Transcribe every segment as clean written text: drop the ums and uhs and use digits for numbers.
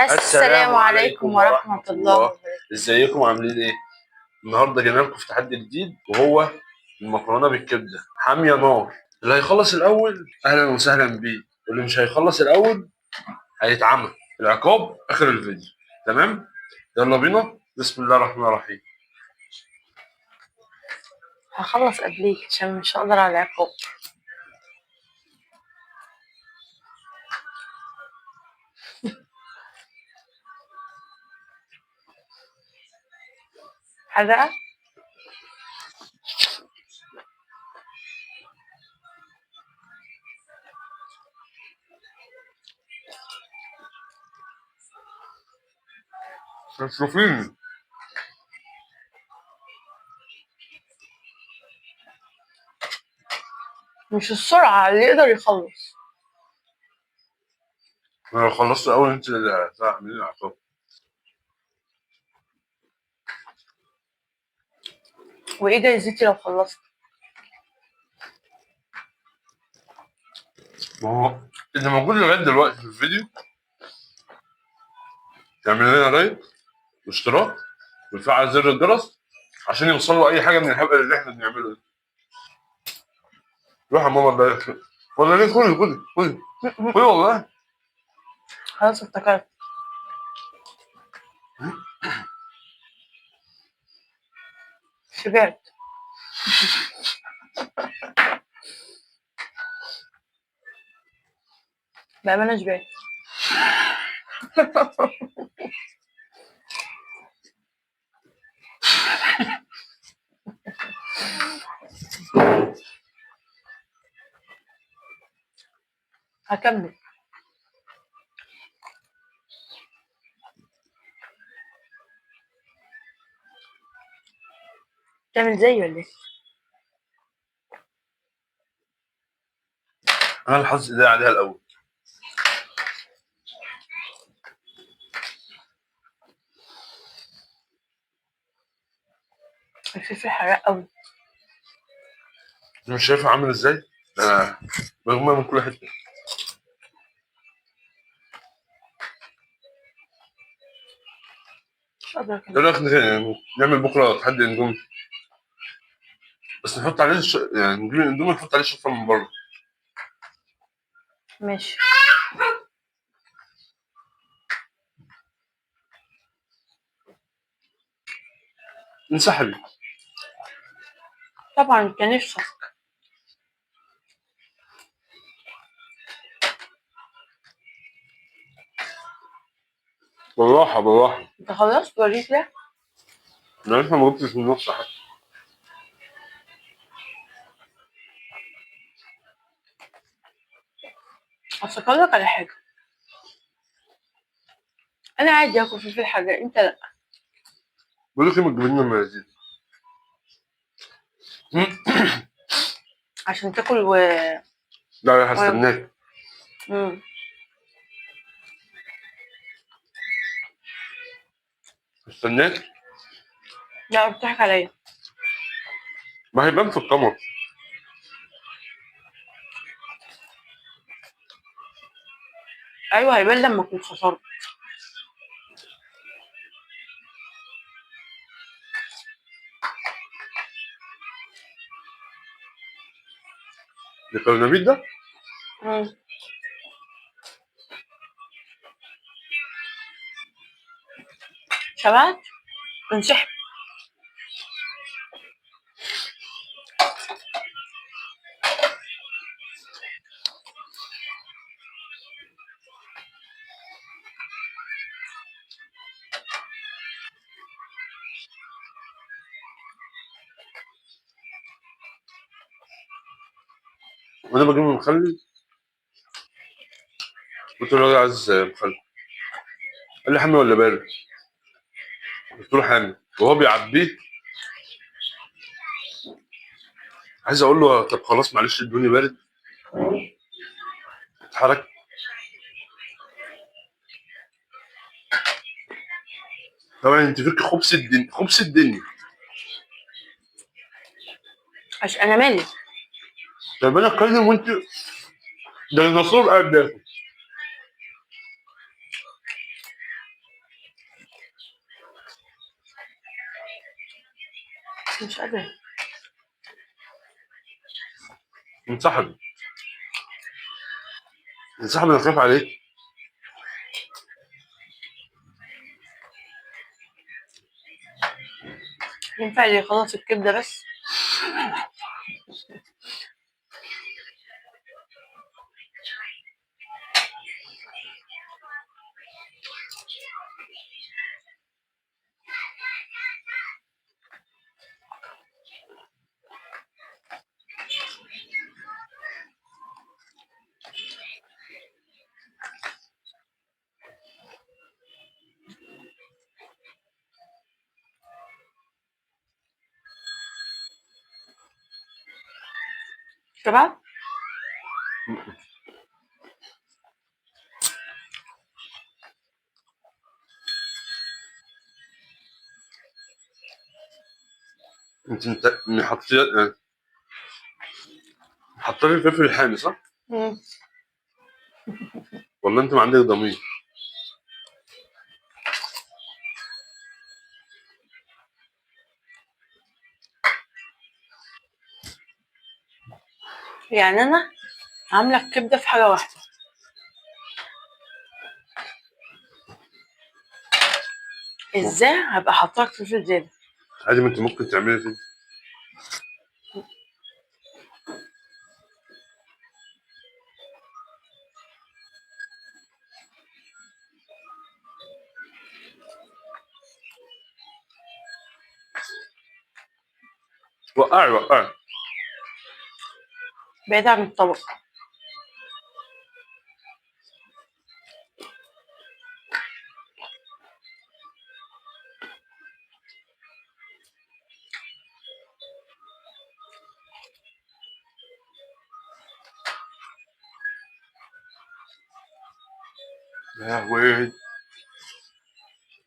السلام عليكم ورحمة الله وبركاته. ازيكم عاملين ايه؟ النهارده جايين لكم في تحدي جديد وهو المكرونه بالكبده حاميه نار. اللي هيخلص الاول اهلا وسهلا بيه، واللي مش هيخلص الاول هيتعمل العقاب اخر الفيديو. تمام؟ يلا بينا. بسم الله الرحمن الرحيم. هخلص قبليك عشان مش هقدر على العقاب. حدقة. شوفيني. مش السرعة اللي يقدر يخلص. انا لو خلصت الاول انت اللي هتعملي العقاب. وايه جايزتي لو خلصت؟ ما هو اللي موجود لغايه دلوقتي في الفيديو تعمل لنا لايك واشتراك وتفعل زر الجرس عشان يوصلوا اي حاجه من الهبل اللي احنا بنعمله ده. روح يا ماما الله يخليك. ولا ليه؟ خدي والله. خلاص افتكرت. شبعت. بأمانة شبعت. هكمل. تعمل زي ولا ايه؟ انا الحظ ده عليها الاول. الفلفل حراق قوي. مش شايفه عامل ازاي؟ مجموعه من كل حته. مش قادرة ايه اكمل. رايك نعمل بكره تحدي اندومي، بس نحط عليه يعني نجيب الاندومي نحط عليه شطه من بره. ماشي. انسحبي. طبعا كان نفسك. بالراحه بالراحه. انت خلصت وريك ده؟ انا لسه ما جبتش من النص حتى. اصل اقولك على حاجة، انا عادي اكل فلفل حراق، انت لا. بقول لك ايه، ما تجيب لنا مناديل. عشان تاكل لا لا هستناك. مم. هستناك. لا بتضحك عليا. ما هيبان في القمر. ايوه هيبان لما اكون خسرت. الكرنبيط ده مم. شبعت؟ انسحب. وانا بجيب مخلل. قلت له يا عايز مخلل، قال لي حامي ولا بارد؟ قلت له حامي. وهو بيعبيه عايز اقول له طب خلاص معلش ادوني بارد. اتحرك. طبعا انت فيك خبز الدنيا خبز الدنيا. عشان انا مالي. طب انا اتكلم وانت ده النصور قاعد بياكل. مش قادرة. انسحب انسحب، انا خايف عليك. ينفع اللي يخلص الكبدة بس؟ شبعت؟ انت حطيت الفلفل الحامي صح؟ ولا انت ما عندك ضمير؟ يعني أنا عاملة الكبدة في حاجة واحدة، ازاي هبقى حاطاك فلفل زيادة؟ عادي، ما انت ممكن تعملي كده. وقعي وقعي. بعيد عن الطبق. يا لهوي،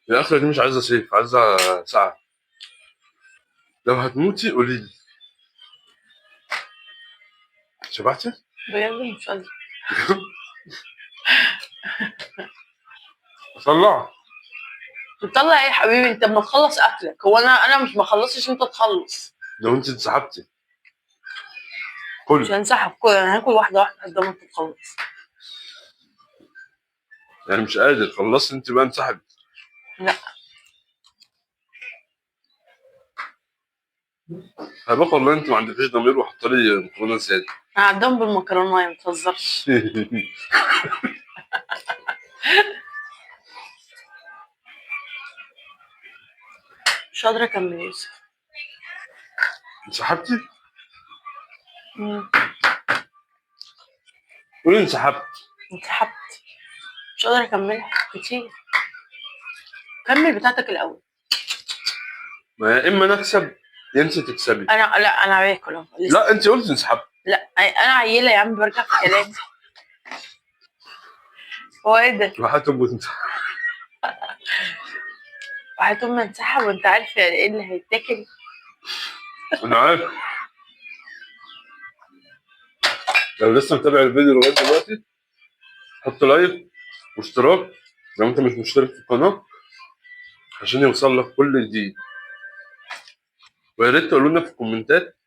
الأكلة دي مش عايزة سيف، عايزة ساعة. لو هتموتي قولي لي. شبعتي؟ بجد مش قادرة. طلع. تطلع ايه يا حبيبي؟ انت اما تخلص اكلك. هو انا مش بخلصش، انت تخلص. لو انت انسحبتي مش كل هنسحب كل، انا هاكل واحدة واحدة لحد ما انت تخلص. يعني مش قادر خلصت انت بقى انسحبي. لا. هبقى والله انت ما عندكيش ضمير وحط لي مكرونه زياده. انا عدام بالمكرونة، ما تهزرش. مش قادرة اكمل يوسف. انسحبتي؟ قولي انسحبت. انسحبت. مش قادرة اكملها كتير. كمل بتاعتك الاول. ما يا اما نكسب يا انت تكسبي. انا باكل اهو لسه. لا انت قلت انسحبت. لا انا عيلة يا عم، برجع في كلامي. هو ايه ده؟ وهتبقى انت. وهتقوم منسحب وانت عارف ايه اللي هيتاكل. انا عارف. لو لسه متابع الفيديو لغايه دلوقتي حط لايك واشتراك لو انت مش مشترك في القناه عشان يوصل لك كل جديد. ويا ريت تقولوا لنا في الكومنتات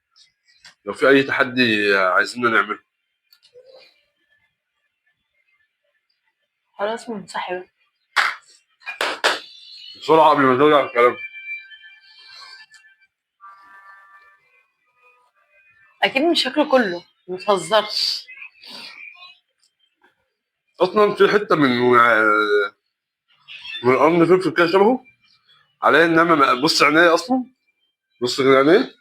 لو في اي تحدي عايزيننا نعمله. خلاص منسحبة. بسرعه قبل ما ترجع الكلام. اكيد مش هاكله كله، متهزرش. اصلا في حته من القرن فلفل كده شبهه عليه، انما بص عينيه اصلا. بص كده عينيه.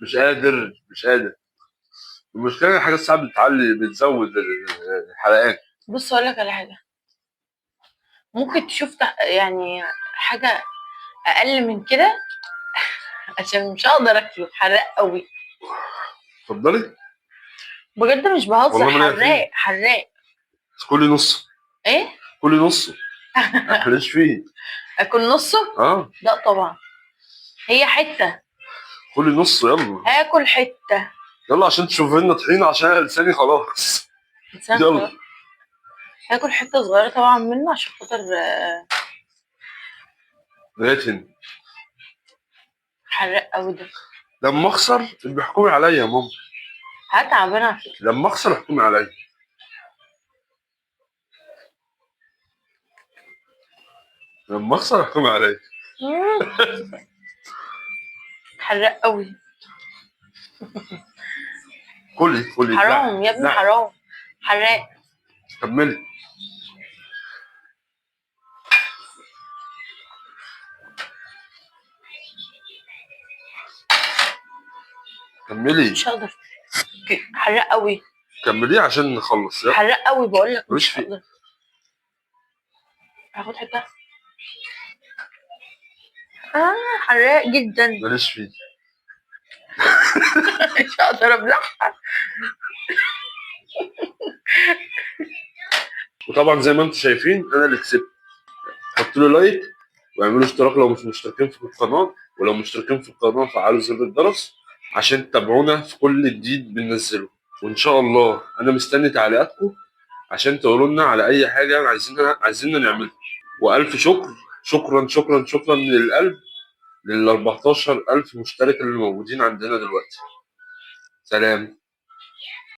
مش قادر. المشكله حاجات ساعات بتزود الحلقات. بص اقول لك على حاجة، ممكن تشوف يعني حاجة اقل من كده، عشان مش هقدر اكله، حراق قوي. اتفضلي. بجد مش بهزر، والله ما ليا فيه. حراق. كل نص. ايه؟ كل نص. ماليش فيه. اكل نصه؟ اه لا طبعا، هي حتة. كل نص يلا. هاكل حتة. يلا عشان تشوف لنا طحينه عشان لساني خلاص. انسان يلا. خلاص. هاكل حتة صغيرة طبعا منه عشان خاطر ريتن. حراق قوي ده. لما اخسر يبقى احكمي عليا يا ماما. هتعب انا على فكرة. لما اخسر احكمي عليا. لما اخسر احكمي عليا. حراق قوي. كلي لا حرام يا ابني، لا. حرام. حراق. كملي. كملي. مش هقدر. حراق قوي. كمليه عشان نخلص. يلا حراق قوي بقول لك، ماليش مش فيه. هقدر. هاخد حته. حراق جدا. ماليش فيه. مش هقدر ابلعها. وطبعا زي ما انتم شايفين انا اللي كسبت. حطوا له لايك واعملوا اشتراك لو مش مشتركين في القناه، ولو مشتركين في القناه فعلوا زر الجرس عشان تتابعونا في كل جديد بننزله. وان شاء الله انا مستني تعليقاتكم عشان تقولوا لنا على اي حاجه عايزيننا نعملها. والف شكر. شكرا شكرا شكرا من القلب لل 14,000 مشترك اللي موجودين عندنا دلوقتي. سلام.